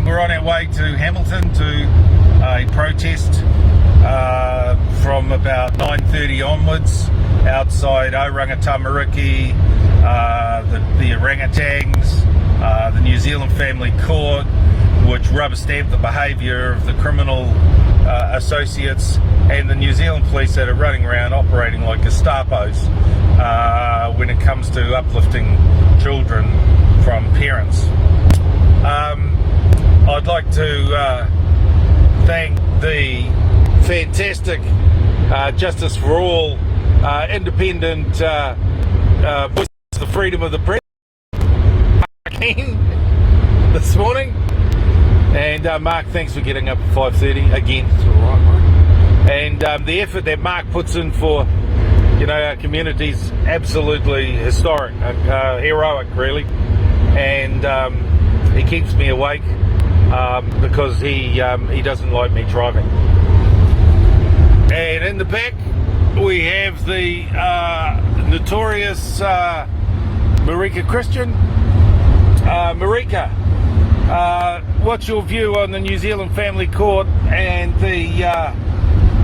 we're on our way to Hamilton to a protest from about 9:30 onwards outside Orangatamariki, the orangutans, the New Zealand Family Court, which rubber stamp the behaviour of the criminal associates, and the New Zealand police that are running around operating like Gestapos when it comes to uplifting children from parents. I'd like to thank the fantastic Justice for All independent voice of the freedom of the press this morning. And Mark, thanks for getting up at 5:30 again. It's all right, mate. And the effort that Mark puts in for, our community's absolutely historic, heroic, really. And he keeps me awake because he doesn't like me driving. And in the back we have the notorious Marika Christian. Marika, what's your view on the New Zealand Family Court and the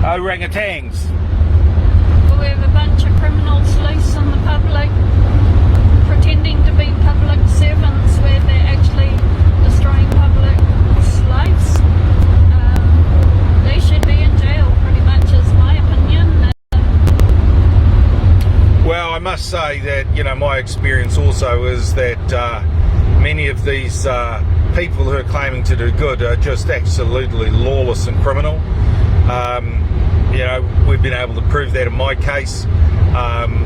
orangutans? Well, we have a bunch of criminals loose in the public, pretending to be public servants where they're actually destroying public slaves. They should be in jail, pretty much, is my opinion. Well, I must say that, my experience also is that many of these people who are claiming to do good are just absolutely lawless and criminal. We've been able to prove that in my case.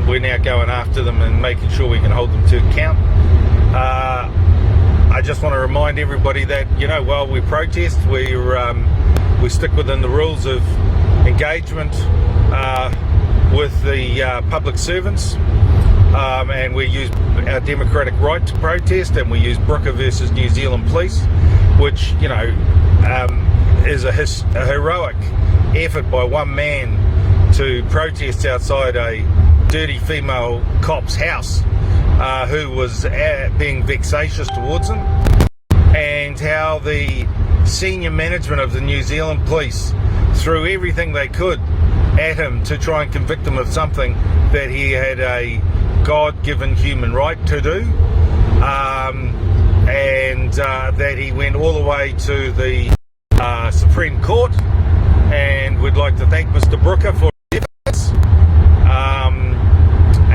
We're now going after them and making sure we can hold them to account. I just want to remind everybody that, while we protest, we stick within the rules of engagement with the public servants. And we use our democratic right to protest, and we use Brooker versus New Zealand Police, which is a heroic effort by one man to protest outside a dirty female cop's house who was being vexatious towards him, and how the senior management of the New Zealand Police threw everything they could at him to try and convict him of something that he had a God-given human right to do, and that he went all the way to the Supreme Court. And we'd like to thank Mr. Brooker for his efforts,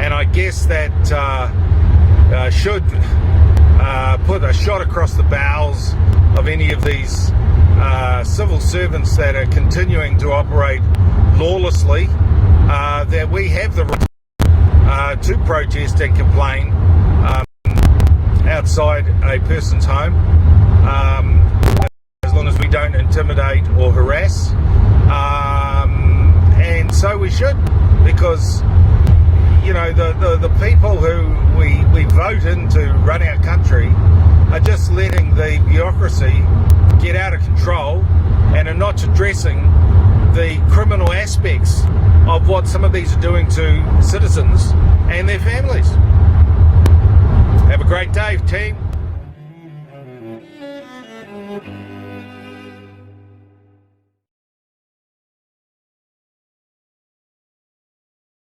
and I guess that should put a shot across the bows of any of these civil servants that are continuing to operate lawlessly, that we have the right to protest and complain outside a person's home, as long as we don't intimidate or harass. And so we should, because the people who we vote in to run our country are just letting the bureaucracy get out of control and are not addressing the criminal aspects of what some of these are doing to citizens and their families. Have a great day, team.